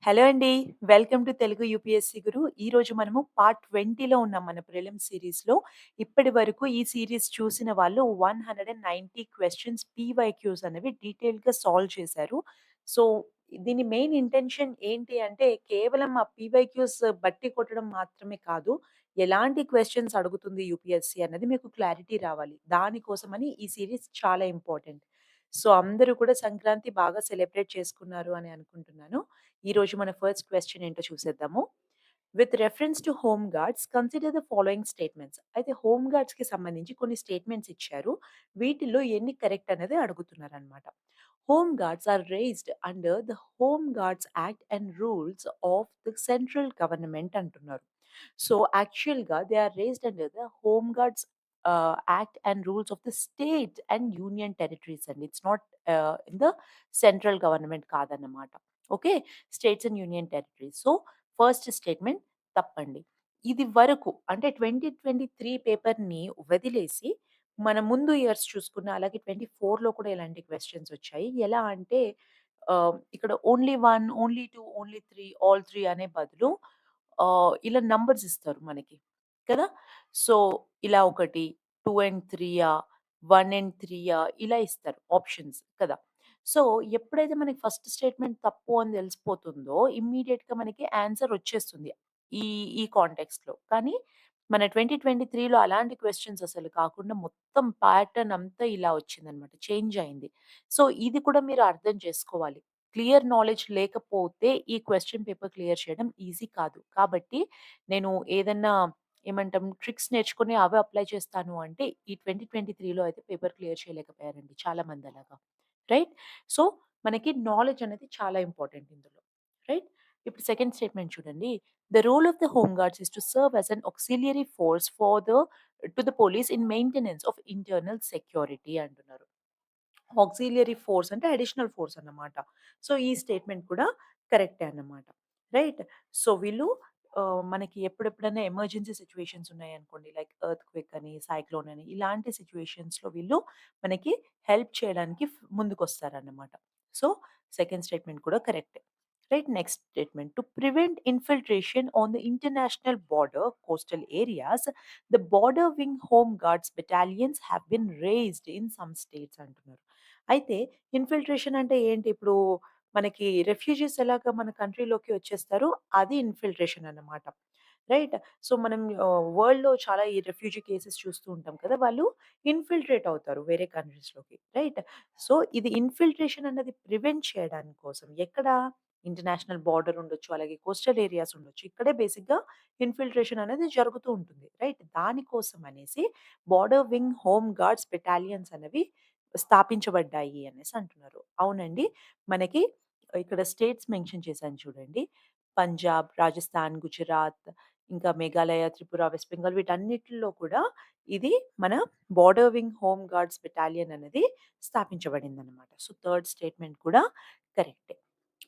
Hello అండి. Welcome to Telugu UPSC గురు. ఈరోజు మనము పార్ట్ 20లో ఉన్నాం మన ప్రిలిమ్స్ సీరీస్‌లో. ఇప్పటి వరకు ఈ సీరీస్ చూసిన వాళ్ళు 190 క్వెషన్స్ పీవైక్యూస్ అనేవి డీటెయిల్‌గా సాల్వ్ చేశారు. సో, దీని మెయిన్ ఇంటెన్షన్ ఏంటి అంటే కేవలం ఆ పీవైక్యూస్ బట్టి కొట్టడం మాత్రమే కాదు. ఎలాంటి క్వెషన్స్ అడుగుతుంది యూపీఎస్‌సి అన్నది మీకు క్లారిటీ రావాలి. దానికోసమని ఈ సీరీస్ చాలా ఇంపార్టెంట్. సో, అందరూ కూడా సంక్రాంతి బాగా సెలబ్రేట్ చేసుకున్నారు అని అనుకుంటున్నాను. ఈరోజు మన ఫస్ట్ క్వెషన్ ఏంటో చూసేద్దాము. With reference to home guards consider the following statements. అయితే హోమ్ గార్డ్స్‌కి సంబంధించి కొన్ని స్టేట్మెంట్స్ ఇచ్చారు. వీటిల్లో ఎన్ని కరెక్ట్ అనేది అడుగుతున్నారనమాట. Home guards are raised under the home guards act and rules of the central government అంటున్నారు. సో, యాక్చువల్‌గా they are raised under the home guards act and rules of the state and union territories అండి. It's not in the central government కాదన్నమాట. Okay. States and union territories. So, first statement తప్పండి. ఇది వరకు అంటే 2023 పేపర్‌ని వదిలేసి మన ముందు ఇయర్స్ చూసుకున్న అలాగే 24లో కూడా ఇలాంటి క్వెషన్స్ వచ్చాయి. ఎలా అంటే ఇక్కడ ఓన్లీ 1, ఓన్లీ 2, ఓన్లీ 3, ఆల్ 3 అనే బదులు ఇలా నంబర్స్ ఇస్తారు మనకి. కదా! సో, ఇలా ఒకటి 2 అండ్ 3 1 అండ్ 3 ఇలా ఇస్తారు ఆప్షన్స్ కదా! సో, ఎప్పుడైతే మనకి ఫస్ట్ స్టేట్‌మెంట్ తప్పు అని తెలిసిపోతుందో ఇమ్మీడియేట్‌గా మనకి ఆన్సర్ వచ్చేస్తుంది. ఈ ఈ కాంటెక్స్ట్‌లో. కానీ మన 2023లో అలాంటి క్వెషన్స్ అసలు కాకుండా మొత్తం ప్యాటర్న్ అంతా ఇలా వచ్చిందనమాట. చేంజ్ అయింది. సో, ఇది కూడా మీరు అర్థం చేసుకోవాలి. క్లియర్ నాలెడ్జ్ లేకపోతే ఈ క్వెషన్ పేపర్ క్లియర్ చేయడం ఈజీ కాదు. కాబట్టి నేను ఏదన్నా ఏమంటాం ట్రిక్స్ నేర్చుకొని అవే అప్లై చేస్తాను అంటే ఈ 2023లో అయితే పేపర్ క్లియర్ చేయలేకపోయారండి చాలా మంది అలాగా. రైట్? సో, మనకి నాలెడ్జ్ అనేది చాలా ఇంపార్టెంట్ ఇందులో. రైట్? ఇప్పుడు సెకండ్ స్టేట్మెంట్ చూడండి. The role of the home guards is to serve as an auxiliary force for to the police in maintenance of internal security అంటున్నారు. ఆక్సిలియరీ ఫోర్స్ అంటే additional force అన్నమాట. So, ఈ statement కూడా కరెక్టే అన్నమాట. Right? So, వీళ్ళు మనకి ఎప్పుడెప్పుడైనా ఎమర్జెన్సీ సిట్యుయేషన్స్ ఉన్నాయనుకోండి. లైక్ ఎర్త్‌క్వేక్ అని, సైక్లోన్ అని ఇలాంటి సిట్యుయేషన్స్‌లో వీళ్ళు మనకి హెల్ప్ చేయడానికి ముందుకొస్తారన్నమాట. సో, సెకండ్ స్టేట్మెంట్ కూడా కరెక్టే. Right? Next statement to prevent infiltration on the international border coastal areas the border wing home guards battalions have been raised in some states అంటున్నారు. అయితే ఇన్ఫిల్ట్రేషన్ అంటే ఏంటి? ఇప్పుడు మనకి రెఫ్యూజీస్ ఎలాగా మన కంట్రీలోకి వచ్చేస్తారో అది ఇన్ఫిల్ట్రేషన్ అన్నమాట. రైట్? సో, మనం వరల్డ్‌లో చాలా ఈ రెఫ్యూజీ కేసెస్ చూస్తూ ఉంటాం కదా! వాళ్ళు ఇన్ఫిల్ట్రేట్ అవుతారు వేరే కంట్రీస్‌లోకి. రైట్? సో, ఇది ఇన్ఫిల్ట్రేషన్ అన్నది ప్రివెంట్ చేయడానికి కోసం ఎక్కడ? ఇంటర్నేషనల్ బోర్డర్ ఉండొచ్చు. అలాగే కోస్టల్ ఏరియాస్ ఉండొచ్చు. ఇక్కడే బేసిక్‌గా ఇన్ఫిల్ట్రేషన్ అనేది జరుగుతూ ఉంటుంది. రైట్? దానికోసం అనేసి border wing home guards battalions అనేవి స్థాపించబడ్డాయి అనేసి అంటున్నారు. అవునండి. మనకి ఇక్కడ స్టేట్స్ మెన్షన్ చేశాను చూడండి. పంజాబ్, రాజస్థాన్, గుజరాత్, ఇంకా మేఘాలయ, త్రిపుర, వెస్ట్ బెంగాల్ వీటన్నిటిలో కూడా ఇది మన border wing home guards battalion అనేది స్థాపించబడిందనమాట. సో, థర్డ్ స్టేట్మెంట్ కూడా కరెక్టే.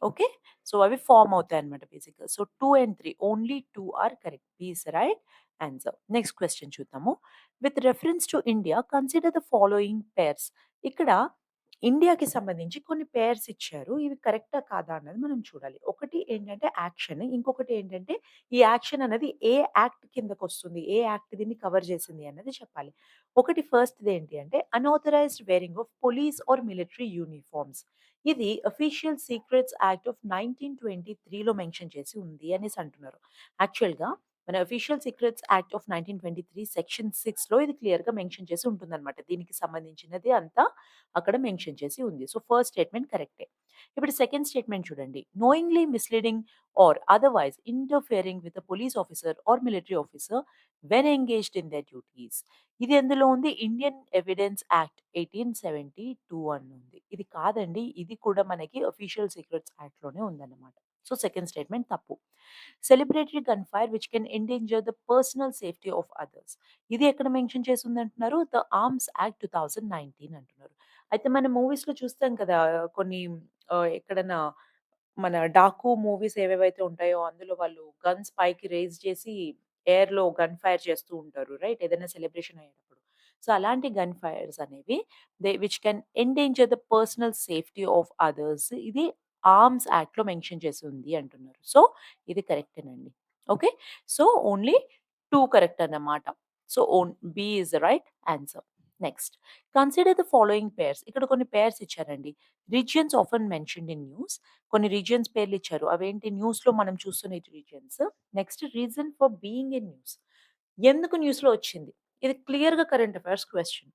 ఓకే. సో, అవి ఫార్మ్ అవుతాయన్నమాట బేసిక్‌గా. So, 2 and 3 only 2 are correct. B is the right answer. Next question చూద్దాము. With reference to India consider the following pairs. ఇక్కడ ఇండియాకి సంబంధించి కొన్ని పెయిర్స్ ఇచ్చారు. ఇవి కరెక్టా కాదా అన్నది మనం చూడాలి. ఒకటి ఏంటంటే యాక్షన్. ఇంకొకటి ఏంటంటే ఈ యాక్షన్ అనేది ఏ యాక్ట్ కిందకొస్తుంది? ఏ యాక్ట్ దీన్ని కవర్ చేసింది అన్నది చెప్పాలి. ఒకటి ఫస్ట్‌ది ఏంటి అంటే unauthorised wearing of police or military uniforms. ఇది అఫీషియల్ సీక్రెట్స్ యాక్ట్ ఆఫ్ 1923లో మెన్షన్ చేసి ఉంది అనేసి అంటున్నారు. యాక్చువల్‌గా మన official secrets act of 1923 section 6లో ఇది క్లియర్‌గా మెన్షన్ చేసి ఉంటుందన్నమాట. దీనికి సంబంధించినది అంతా అక్కడ మెన్షన్ చేసి ఉంది. సో, ఫస్ట్ స్టేట్మెంట్ కరెక్టే. ఇప్పుడు సెకండ్ స్టేట్మెంట్ చూడండి. Knowingly misleading or otherwise interfering with a police officer or military officer when engaged in their duties. ఇది ఎందులో ఉంది? ఇండియన్ ఎవిడెన్స్ యాక్ట్ 1872 అని ఉంది. ఇది కాదండి. ఇది కూడా మనకి అఫీషియల్ సీక్రెట్స్ యాక్ట్‌లోనే ఉందన్నమాట. సో, సెకండ్ స్టేట్మెంట్ తప్పు. Celebratory gun fire which can endanger the personal safety of others. ఇది ఎక్కడ మెన్షన్ చేసుందంటున్నారు? ద ఆర్మ్స్ యాక్ట్ 2019 అంటున్నారు. అయితే మన మూవీస్‌లో చూస్తాం కదా! కొన్ని ఎక్కడన్నా మన 'డాకు' మూవీస్ ఏవేవైతే ఉంటాయో అందులో వాళ్ళు గన్స్ పైకి రైజ్ చేసి ఎయిర్‌లో గన్ ఫైర్ చేస్తూ ఉంటారు. రైట్? ఏదైనా సెలబ్రేషన్ అయ్యేటప్పుడు. సో, అలాంటి గన్ ఫైర్స్ అనేవి which can endanger the personal safety of others. ఇది ఆర్మ్స్ యాక్ట్‌లో మెన్షన్ చేసి ఉంది అంటున్నారు. సో, ఇది కరెక్టేనండి. ఓకే. సో, ఓన్లీ 2 కరెక్ట్ అన్నమాట. So, B is the right answer. Next consider the following pairs. ఇక్కడ కొన్ని పెయిర్స్ ఇచ్చారండి. Regions often mentioned in news. కొన్ని రీజియన్స్ పేర్లు ఇచ్చారు. అవేంటి న్యూస్‌లో మనం చూస్తున్న regions. Next reason for being in news. ఎందుకు న్యూస్‌లో వచ్చింది? ఇది క్లియర్‌గా కరెంట్ అఫైర్స్ క్వెషన్.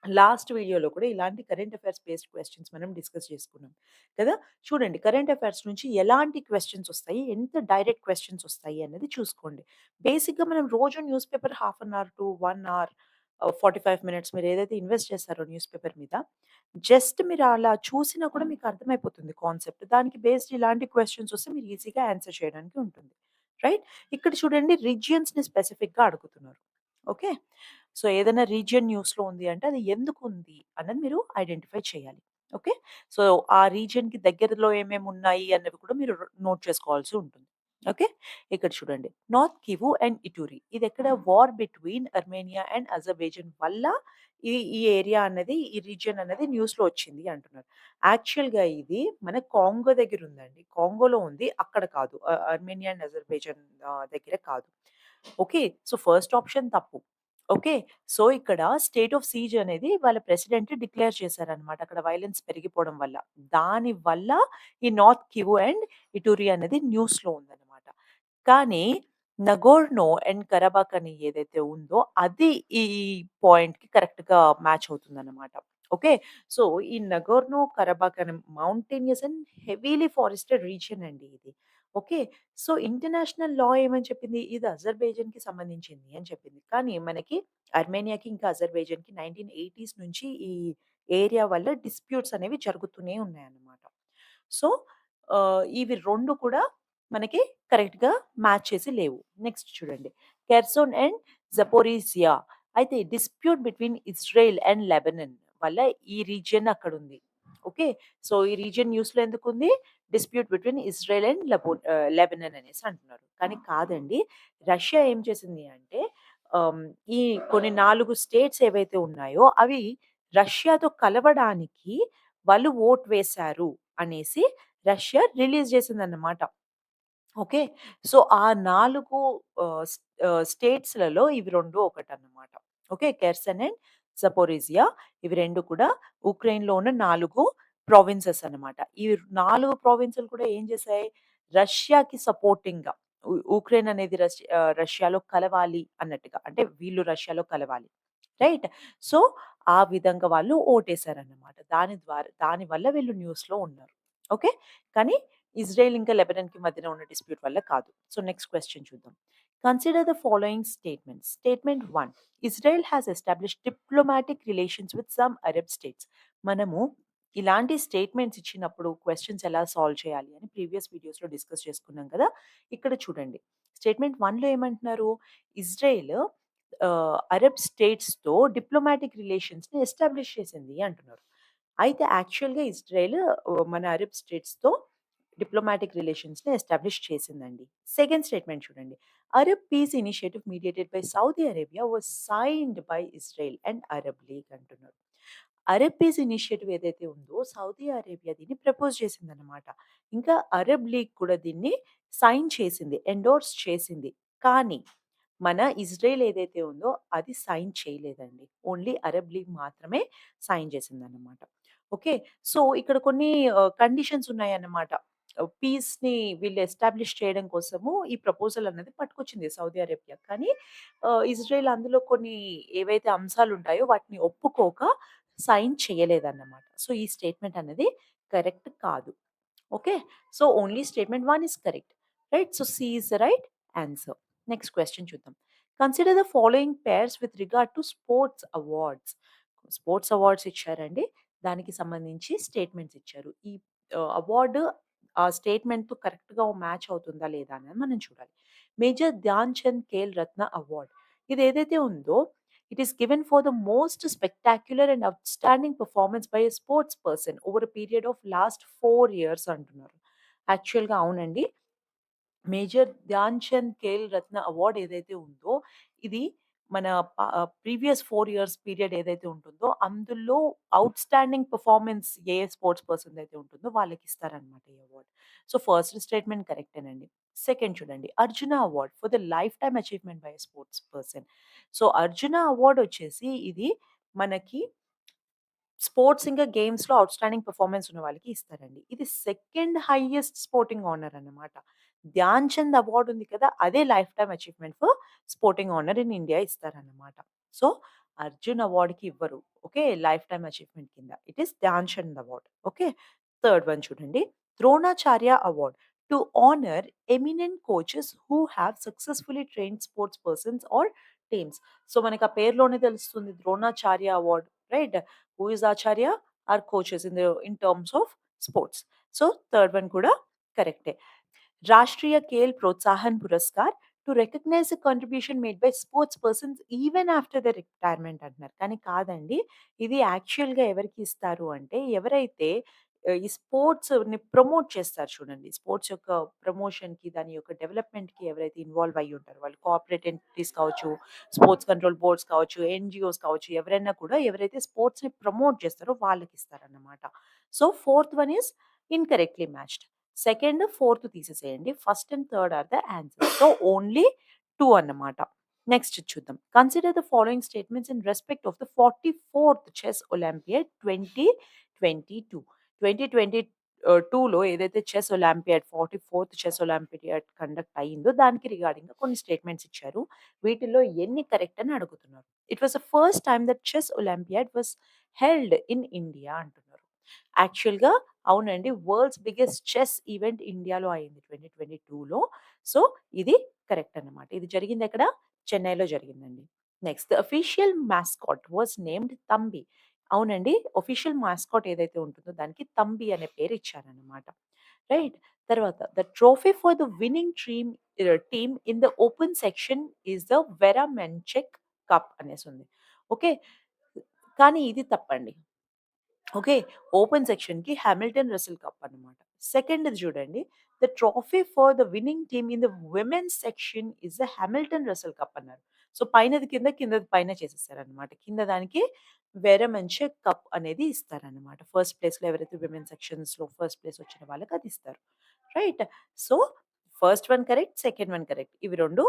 లాస్ట్ వీడియోలో కూడా ఇలాంటి కరెంట్ అఫైర్స్ బేస్డ్ క్వెషన్స్ మనం డిస్కస్ చేసుకున్నాం కదా! చూడండి కరెంట్ అఫైర్స్ నుంచి ఎలాంటి క్వెషన్స్ వస్తాయి, ఎంత డైరెక్ట్ క్వెషన్స్ వస్తాయి అన్నది చూసుకోండి. బేసిక్‌గా మనం రోజు newspaper half an hour to 1 hour 45 minutes మీరు ఏదైతే ఇన్వెస్ట్ చేస్తారో న్యూస్ పేపర్ మీద, జస్ట్ మీరు అలా చూసినా కూడా మీకు అర్థమైపోతుంది కాన్సెప్ట్. దానికి బేస్డ్ ఇలాంటి క్వెషన్స్ వస్తే మీరు ఈజీగా ఆన్సర్ చేయడానికి ఉంటుంది. రైట్? ఇక్కడ చూడండి రీజియన్స్‌ని స్పెసిఫిక్‌గా అడుగుతున్నారు. ఓకే. సో, ఏదైనా రీజియన్ న్యూస్‌లో ఉంది అంటే అది ఎందుకుంది అన్నది మీరు ఐడెంటిఫై చేయాలి. ఓకే. సో, ఆ రీజియన్‌కి దగ్గరలో ఏమేమున్నాయి అన్నవి కూడా మీరు నోట్ చేసుకోవాల్సి ఉంటుంది. ఓకే. ఇక్కడ చూడండి. North Kivu and Ituri. ఇదెక్కడ war between Armenia and Azerbaijan వల్ల ఈ ఏరియా అన్నది, ఈ రీజియన్ అనేది న్యూస్‌లో వచ్చింది అంటున్నారు. యాక్చువల్‌గా ఇది మన కాంగో దగ్గరుందండి. కాంగోలో ఉంది. అక్కడ కాదు. అర్మేనియా అండ్ అజర్బైజాన్ దగ్గర కాదు. ఓకే. సో, ఫస్ట్ ఆప్షన్ తప్పు. ఓకే. సో, ఇక్కడ స్టేట్ ఆఫ్ సీజ్ అనేది వాళ్ళ ప్రెసిడెంట్ డిక్లేర్ చేశారన్నమాట. అక్కడ వయలెన్స్ పెరిగిపోవడం వల్ల. దాని వల్ల ఈ నార్త్ కివు అండ్ ఇటూరి అనేది న్యూస్‌లో ఉందన్నమాట. కానీ నగోర్నో అండ్ కరాబాక్ అని ఏదైతే ఉందో అది ఈ పాయింట్‌కి కరెక్ట్‌గా మ్యాచ్ అవుతుందన్నమాట. ఓకే. సో, ఈ నగోర్నో కరాబాక్ అనే mountainous and heavily forested region అండి ఇది. ఓకే. సో, ఇంటర్నేషనల్ లా ఏమని చెప్పింది? ఇది అజర్బైజాన్‌కి సంబంధించింది అని చెప్పింది. కానీ మనకి అర్మేనియాకి ఇంకా అజర్బైజాన్‌కి 1980స్ నుంచి ఈ ఏరియా వల్ల డిస్ప్యూట్స్ అనేవి జరుగుతూనే ఉన్నాయన్నమాట. సో, ఇవి 2 కూడా మనకి కరెక్ట్‌గా మ్యాచ్ చేసి లేవు. నెక్స్ట్ చూడండి. Kherson and Zaporizhzhia. అయితే dispute between Israel and Lebanon వల్ల ఈ రీజియన్ అక్కడుంది. ఓకే. సో, ఈ రీజియన్ న్యూస్‌లో ఎందుకుంది? Dispute between Israel and Lebanon అనేసి అంటున్నారు. కానీ కాదండి. రష్యా ఏం చేసింది అంటే ఆహ్, ఈ కొన్ని 4 స్టేట్స్ ఏవైతే ఉన్నాయో అవి రష్యాతో కలవడానికి వాళ్ళు ఓట్ వేశారు అనేసి రష్యా రిలీజ్ చేసిందన్నమాట. ఓకే. సో, ఆ 4 స్టేట్స్‌లలో ఇవి 2 ఒకటన్నమాట. ఓకే. కెర్సన్ అండ్ జపోరిజియా ఇవి 2 కూడా ఉక్రెయిన్‌లో ఉన్న 4 ప్రావిన్సెస్ అన్నమాట. ఈ 4 ప్రావిన్సులు కూడా ఏం చేశాయి? రష్యాకి సపోర్టింగ్‌గా ఉక్రెయిన్ అనేది రష్యాలో కలవాలి అన్నట్టుగా. అంటే వీళ్ళు రష్యాలో కలవాలి. రైట్? సో, ఆ విధంగా వాళ్ళు ఓటేసారన్నమాట. దాని వల్ల వీళ్ళు న్యూస్‌లో ఉన్నారు. ఓకే. కానీ ఇజ్రాయెల్ ఇంకా లెబనాన్‌కి మధ్యన ఉన్న డిస్ప్యూట్ వల్ల కాదు. సో, నెక్స్ట్ క్వెషన్ చూద్దాం. Consider the following statements. Statement 1 Israel has established diplomatic relations with some Arab states. మనము ఇలాంటి స్టేట్మెంట్స్ ఇచ్చినప్పుడు క్వెషన్స్ ఎలా సాల్వ్ చేయాలి అని ప్రీవియస్ వీడియోస్‌లో డిస్కస్ చేసుకున్నాం కదా! ఇక్కడ చూడండి. స్టేట్మెంట్ 1లో ఏమంటున్నారు? ఇజ్రాయెల్ అరబ్ స్టేట్స్‌తో డిప్లొమాటిక్ రిలేషన్స్‌ని ఎస్టాబ్లిష్ చేసింది అంటున్నారు. అయితే యాక్చువల్‌గా ఇజ్రాయెల్ మన అరబ్ స్టేట్స్‌తో డిప్లొమాటిక్ రిలేషన్స్‌ని ఎస్టాబ్లిష్ చేసిందండి. సెకండ్ స్టేట్మెంట్ చూడండి. Arab piece initiative mediated by Saudi Arabia was signed by Israel and Arab league అంటున్నారు. అరబ్ పీస్ ఇనిషియేటివ్ ఏదైతే ఉందో సౌదీ అరేబియా దీన్ని ప్రపోజ్ చేసిందనమాట. ఇంకా అరబ్ లీగ్ కూడా దీన్ని సైన్ చేసింది. ఎండోర్స్ చేసింది. కానీ మన ఇజ్రాయెల్ ఏదైతే ఉందో అది సైన్ చేయలేదండి. ఓన్లీ అరబ్ లీగ్ మాత్రమే సైన్ చేసిందన్నమాట. ఓకే. సో, ఇక్కడ కొన్ని కండిషన్స్ ఉన్నాయన్నమాట. పీస్‌ని వీళ్ళు ఎస్టాబ్లిష్ చేయడం కోసము ఈ ప్రపోజల్ అన్నది పట్టుకొచ్చింది సౌదీ అరేబియా. కానీ ఇజ్రాయెల్ అందులో కొన్ని ఏవైతే అంశాలుంటాయో వాటిని ఒప్పుకోక సైన్ చేయలేదన్నమాట. సో, ఈ స్టేట్మెంట్ అనేది కరెక్ట్ కాదు. Okay. So, only statement 1 is correct. Right? So, C is the right answer. Next question చూద్దాం. Consider the following pairs with regard to sports awards. Sports awards ఇచ్చారండి. దానికి సంబంధించి స్టేట్మెంట్స్ ఇచ్చారు. ఈ అవార్డ్ ఆ స్టేట్మెంట్‌తో కరెక్ట్‌గా మ్యాచ్ అవుతుందా లేదా అనేది మనం చూడాలి. Major Dhyan Chand Khel Ratna award. ఇదేదైతే ఉందో it is given for the most spectacular and outstanding performance by a sports person over a period of last 4 years అంటున్నారు. యాక్చువల్‌గా అవునండి. మేజర్ ధ్యాన్ చంద్ ఖేల్ రత్న అవార్డ్ ఏదైతే ఉందో ఇది మన ప్రీవియస్ 4 ఇయర్స్ పీరియడ్ ఏదైతే ఉంటుందో, అందులో ఔట్‌స్టాండింగ్ పెర్ఫార్మన్స్ ఏ స్పోర్ట్స్ పర్సన్‌దయితే ఉంటుందో వాళ్ళకిస్తారనమాట ఈ అవార్డ్. సో, ఫస్ట్ స్టేట్మెంట్ కరెక్టేనండి. సెకండ్ చూడండి. Arjuna award for the life time achievement by a sports person. So, Arjuna award వచ్చేసి ఇది మనకి స్పోర్ట్స్ ఇంకా గేమ్స్‌లో ఔట్‌స్టాండింగ్ పెర్ఫార్మన్స్ ఉన్న వాళ్ళకి ఇస్తారండి. ఇది సెకండ్ హైయెస్ట్ స్పోర్టింగ్ హానర్ అన్నమాట. 'ధ్యాన్ చంద్' అవార్డ్ ఉంది కదా! అదే life time achievement for sporting honour in India ఇస్తారన్నమాట. సో, అర్జున్ అవార్డ్‌కి ఇవ్వరు. ఓకే. లైఫ్ టైమ్ అచీవ్‌మెంట్ కింద. It is 'Dhyan Chand' award. Okay. Third one చూడండి. 'Dronacharya award to honour eminent coaches who have successfully trained sports persons or teams.' So, మనకు ఆ పేరులోనే తెలుస్తుంది 'Dronacharya award' right? Who is acharya? Or coaches in terms of sports. So, third one కూడా కరెక్టే. రాష్ట్రీయ ఖేల్ ప్రోత్సాహన్ పురస్కార్ to recognise the contribution made by sports persons even after the retirement అంటున్నారు. కానీ కాదండి. ఇది యాక్చువల్‌గా ఎవరికి ఇస్తారు అంటే ఎవరైతే ఈ స్పోర్ట్స్‌ని ప్రమోట్ చేస్తారు చూడండి. స్పోర్ట్స్ యొక్క ప్రమోషన్‌కి, దాని యొక్క డెవలప్‌మెంట్‌కి ఎవరైతే ఇన్వాల్వ్ అయ్యి ఉంటారో వాళ్ళు కార్పొరేట్ ఎంటిటీస్ కావచ్చు, స్పోర్ట్స్ కంట్రోల్ బోర్డ్స్ కావచ్చు, ఎన్‌జీఓస్ కావచ్చు, ఎవరైనా కూడా ఎవరైతే స్పోర్ట్స్‌ని ప్రమోట్ చేస్తారో వాళ్ళకిస్తారన్నమాట. So, fourth one is incorrectly matched. Second, fourth తీసేసేయండి. First and third are the answers. So, only 2 అన్నమాట. నెక్స్ట్ చూద్దాం. Consider the following statements in respect of the 44th chess olympiad 2022. 2022లో ఏదైతే chess olympiad 44th chess olympiad conduct అయిందో దానికి రిగార్డింగ్‌గా కొన్ని statements ఇచ్చారు. వీటిలో ఎన్ని కరెక్ట్ అని అడుగుతున్నారు. It was the first time that chess olympiad was held in India అంటున్నారు. యాక్చువల్‌గా అవునండి. వరల్డ్స్ బిగ్గెస్ట్ చెస్ ఈవెంట్ ఇండియాలో అయింది 2022లో. సో, ఇది కరెక్ట్ అన్నమాట. ఇది జరిగిందెక్కడ? చెన్నైలో జరిగిందండి. Next the official mascot was named Thambi. అవునండి. అఫీషియల్ మాస్కాట్ ఏదైతే ఉంటుందో దానికి తంబి అనే పేరు ఇచ్చారన్నమాట. రైట్. తర్వాత the trophy for the winning team in the open section is the Vera Menchik cup అనేసుంది. ఓకే. కానీ ఇది తప్పండి. ఓకే. ఓపెన్ సెక్షన్‌కి 'హామిల్టన్ రసెల్ కప్' అన్నమాట. సెకండ్‌ది చూడండి. The trophy for the winning team in the women's section is the 'Hamilton Russell cup' అన్నారు. So, పైనది కింద, కిందది పైన చేసేసారన్నమాట. కింద దానికి వెరమంచే కప్ అనేది ఇస్తారన్నమాట. ఫస్ట్ ప్లేస్‌లో ఎవరైతే విమెన్ సెక్షన్స్‌లో ఫస్ట్ ప్లేస్ వచ్చిన వాళ్ళకి అది ఇస్తారు. Right. So, first one correct. Second one correct. ఇవి 2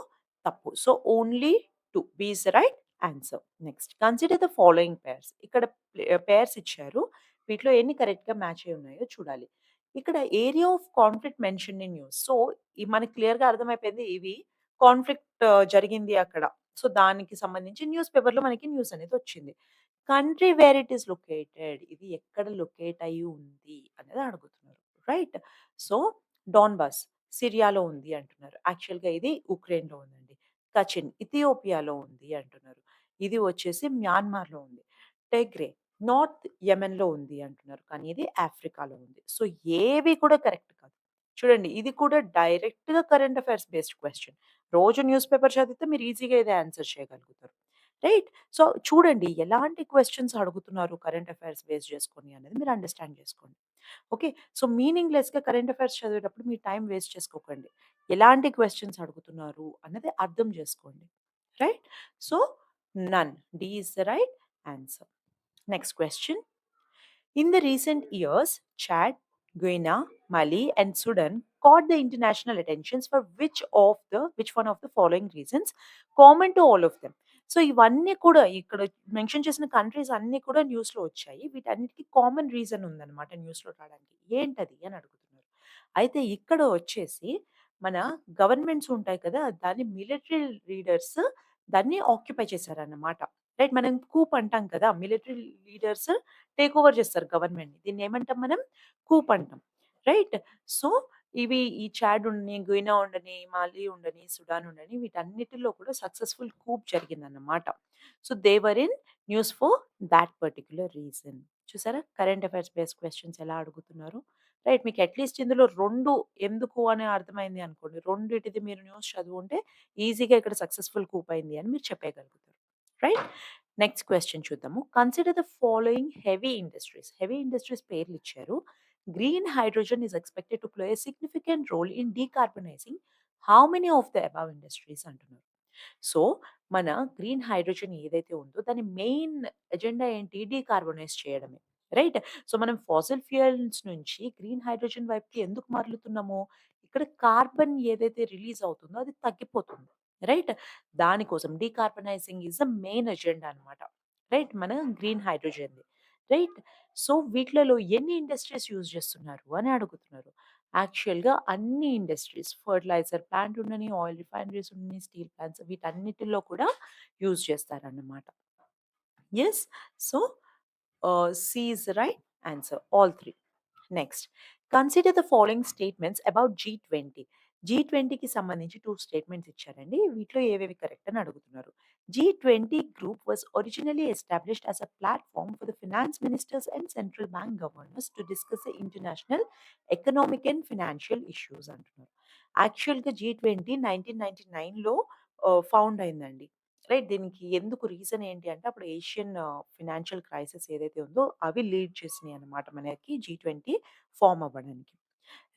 తప్పు. So, only 2 B is the right answer. Next consider the following pairs. ఇక్కడ పెయిర్స్ ఇచ్చారు. వీటిలో ఎన్ని కరెక్ట్‌గా మ్యాచ్ అయ్యి ఉన్నాయో చూడాలి. ఇక్కడ area of conflict mentioned in news. So, మనకి క్లియర్‌గా అర్థమైపోయింది. ఇవి కాన్ఫ్లిక్ట్ జరిగింది అక్కడ. సో, దానికి సంబంధించి న్యూస్ పేపర్‌లో మనకి న్యూస్ అనేది వచ్చింది. Country where it is located. ఇది ఎక్కడ లొకేట్ అయ్యి ఉంది అనేది అడుగుతున్నారు. రైట్. సో, డాన్‌బాస్ సిరియాలో ఉంది అంటున్నారు. యాక్చువల్‌గా ఇది ఉక్రెయిన్‌లో ఉందండి. కచిన్ ఇథియోపియాలో ఉంది అంటున్నారు. ఇది వచ్చేసి మ్యాన్మార్‌లో ఉంది. టెగ్రే నార్త్ యెమెన్‌లో ఉంది అంటున్నారు. కానీ ఇది ఆఫ్రికాలో ఉంది. సో, ఏవి కూడా కరెక్ట్ కాదు. చూడండి ఇది కూడా డైరెక్ట్‌గా కరెంట్ అఫైర్స్ బేస్డ్ క్వెషన్. రోజు న్యూస్ పేపర్ చదివితే మీరు ఈజీగా ఇది ఆన్సర్ చేయగలుగుతారు. రైట్? సో, చూడండి ఎలాంటి క్వెషన్స్ అడుగుతున్నారు కరెంట్ అఫైర్స్ బేస్ చేసుకొని అనేది మీరు అండర్‌స్టాండ్ చేసుకోండి. ఓకే. సో, మీనింగ్‌లెస్‌గా కరెంట్ అఫైర్స్ చదివేటప్పుడు మీ టైమ్ వేస్ట్ చేసుకోకండి. ఎలాంటి క్వెషన్స్ అడుగుతున్నారు అన్నది అర్థం చేసుకోండి. Right? So, none. D is the right answer. Next question. In the recent years, Chad, Guyana, Mali, and Sudan caught the international attentions for which one of the following reasons common to all of them. So ఇవన్నీ కూడా ఇక్కడ mention చేసిన countries అన్నీ కూడా న్యూస్‌లో వచ్చాయి. వీటన్నిటికి common reason ఉందన్నమాట న్యూస్‌లో రావడానికి. ఏంటది అని అడుగుతున్నారు. అయితే ఇక్కడ వచ్చేసి మన గవర్నమెంట్స్ ఉంటాయి కదా! దాన్ని మిలిటరీ లీడర్స్ దాన్ని ఆక్యుపై చేశారన్నమాట. రైట్. మనం కూప్ అంటాం కదా! మిలిటరీ లీడర్స్ టేక్ ఓవర్ చేస్తారు గవర్నమెంట్‌ని. దీన్నేమంటాం మనం? కూప్ అంటాం. రైట్? సో, ఈ చాడ్ ఉండని, గుయినా ఉండని, మాలి ఉండని, సుడాన్ ఉండని వీటన్నిటిలో కూడా సక్సెస్‌ఫుల్ కూప్ జరిగిందన్నమాట. So, they were in news for thought particular reason. చూసారా? కరెంట్ అఫైర్స్ బేస్డ్ క్వెషన్స్ ఎలా అడుగుతున్నారు. రైట్. మీకు అట్‌లీస్ట్ ఇందులో 2 ఎందుకు అని అర్థమైంది అనుకోండి. రెండిటిది మీరు న్యూస్ చదువుంటే ఈజీగా ఇక్కడ సక్సెస్‌ఫుల్ కూప్ అయింది అని మీరు చెప్పేయగలుగుతారు. రైట్? నెక్స్ట్ క్వెషన్ చూద్దాము. Consider the following heavy industries. Heavy industries పేర్లిచ్చారు. Green hydrogen is expected to play a significant role in decarbonising how many of the above industries అంటున్నారు. సో, మన గ్రీన్ హైడ్రోజన్ ఏదైతే ఉందో దాని మెయిన్ ఎజెండా ఏంటి? Decarbonise చేయడమే. Right? So, మనం fossil fuels నుంచి గ్రీన్ హైడ్రోజన్ వైపుకి ఎందుకు మరలుతున్నాము? ఇక్కడ కార్బన్ ఏదైతే రిలీజ్ అవుతుందో అది తగ్గిపోతుంది. రైట్? దానికోసం decarbonising is the main agenda అన్నమాట. రైట్? మన గ్రీన్ హైడ్రోజన్‌ది. రైట్? సో, వీటిలలో ఎన్ని ఇండస్ట్రీస్ యూజ్ చేస్తున్నారు అని అడుగుతున్నారు. యాక్చువల్‌గా అన్ని ఇండస్ట్రీస్ ఫెర్టిలైజర్ ప్లాంట్ ఉండని, ఆయిల్ రిఫైనరీస్ ఉండని, స్టీల్ ప్లాంట్స్ వీటన్నిటిలో కూడా యూజ్ చేస్తారన్నమాట. Yes. So, C is the right answer. All 3. Next. Consider the following statements about జీ20. జీ20కి సంబంధించి 2 స్టేట్మెంట్స్ ఇచ్చారండి. వీటిలో ఏవేవి కరెక్ట్ అని అడుగుతున్నారు. జీ20 group was originally established as a platform for the finance ministers and central bank governors to discuss the international economic and financial issues అంటున్నారు. యాక్చువల్‌గా జీ20 1999లో ఫౌండ్ అయిందండి. రైట్. దీనికి ఎందుకు రీజన్ ఏంటి అంటే అప్పుడు ఏషియన్ ఫైనాన్షియల్ క్రైసిస్ ఏదైతే ఉందో అవి లీడ్ చేసినాయి అన్నమాట మనకి జీ20 ఫార్మ్ అవ్వడానికి.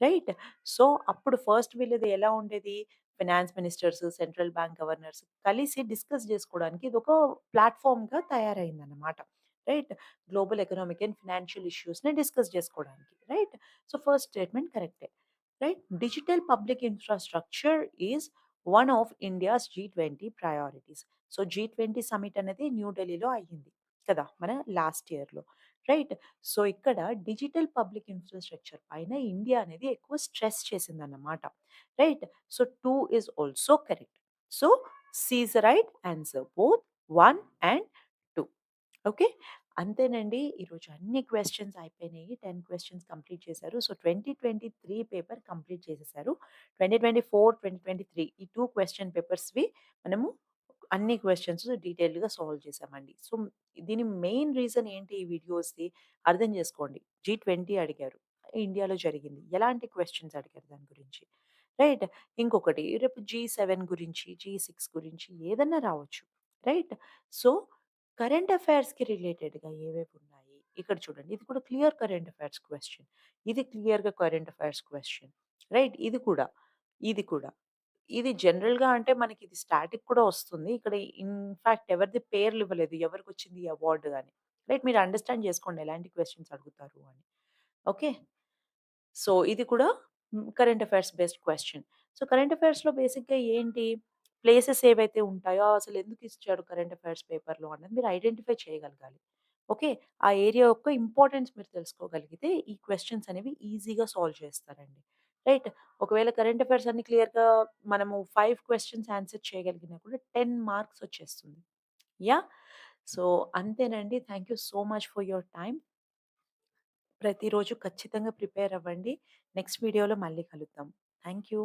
రైట్. సో, అప్పుడు ఫస్ట్ వీళ్ళది ఎలా ఉండేది? Finance ministers, central bank governors కలిసి డిస్కస్ జేసుకోవడానికి ఇదొక ప్లాట్‌ఫార్మ్‌గా తయారైందన్నమాట. Right. Global economic and financial ఇష్యూస్‌ని డిస్కస్ జేసుకోవడానికి. రైట్. సో, ఫస్ట్ స్టేట్మెంట్ కరెక్టే. Right. Digital public infrastructure is one of India's జీ20 ప్రయారిటీస్. సో, జీ20 సమిట్ అనేది న్యూ ఢిల్లీలో అయ్యింది కదా! మన లాస్ట్ ఇయర్‌లో. రైట్. సో, ఇక్కడ డిజిటల్ పబ్లిక్ ఇన్‌ఫ్రాస్ట్రక్చర్ పైన ఇండియా అనేది ఎక్కువ stress చేసిందన్నమాట. Right. So, 2 is also correct. So, C is the right answer. Both 1 and 2. Okay. అంతేనండి. ఈరోజు అన్ని క్వెషన్స్ అయిపోయినాయి. 10 క్వెషన్స్ కంప్లీట్ చేశారు. సో, 2023 పేపర్ కంప్లీట్ చేసేసారు. 2024, 2023 ఈ 2 క్వెషన్ పేపర్స్‌వి మనము అన్ని క్వెషన్స్ డీటెయిల్డ్‌గా సాల్వ్ చేశామండి. సో, దీని మెయిన్ రీజన్ ఏంటి ఈ వీడియోస్‌ది అర్థం చేసుకోండి. జీ20 అడిగారు. ఇండియాలో జరిగింది. ఎలాంటి క్వెషన్స్ అడిగారు దాని గురించి. రైట్. ఇంకొకటి రేపు జీ7 గురించి, జీ6 గురించి ఏదన్నా రావచ్చు. రైట్. సో, కరెంట్ అఫైర్స్‌కి రిలేటెడ్‌గా ఏవేవున్నాయి? ఇక్కడ చూడండి. ఇది కూడా క్లియర్ కరెంట్ అఫైర్స్ క్వెషన్. ఇది క్లియర్‌గా కరెంట్ అఫైర్స్ క్వెషన్. రైట్. ఇది కూడా. ఇది కూడా. ఇది జనరల్‌గా అంటే మనకిది స్టాటిక్ కూడా వస్తుంది. ఇక్కడ ఇన్‌ఫాక్ట్ ఎవరిది పేర్లు ఇవ్వలేదు. ఎవరికొచ్చింది ఈ అవార్డ్ అని. రైట్. మీరు అండర్‌స్టాండ్ చేసుకోండి ఎలాంటి క్వెషన్స్ అడుగుతారు అని. ఓకే. సో, ఇది కూడా current affairs based question. So, current అఫైర్స్‌లో బేసిక్‌గా ఏంటి? ప్లేసెస్ ఏవైతే ఉంటాయో అసలెందుకు ఇచ్చాడు కరెంట్ అఫైర్స్ పేపర్‌లో అన్నది మీరు ఐడెంటిఫై చేయగలగాలి. ఓకే. ఆ ఏరియా యొక్క ఇంపార్టెన్స్ మీరు తెలుసుకోగలిగితే ఈ క్వెషన్స్ అనేవి ఈజీగా సాల్వ్ చేస్తారండి. రైట్. ఒకవేళ కరెంట్ అఫైర్స్ అన్ని క్లియర్‌గా మనము 5 క్వెషన్స్ ఆన్సర్ చేయగలిగినా కూడా 10 మార్క్స్ వచ్చేస్తుంది. యాహ్! సో, అంతేనండి. Thank you so much for your time. ప్రతిరోజు ఖచ్చితంగా ప్రిపేర్ అవ్వండి. నెక్స్ట్ వీడియోలో మళ్ళీ కలుద్దాం. Thank you.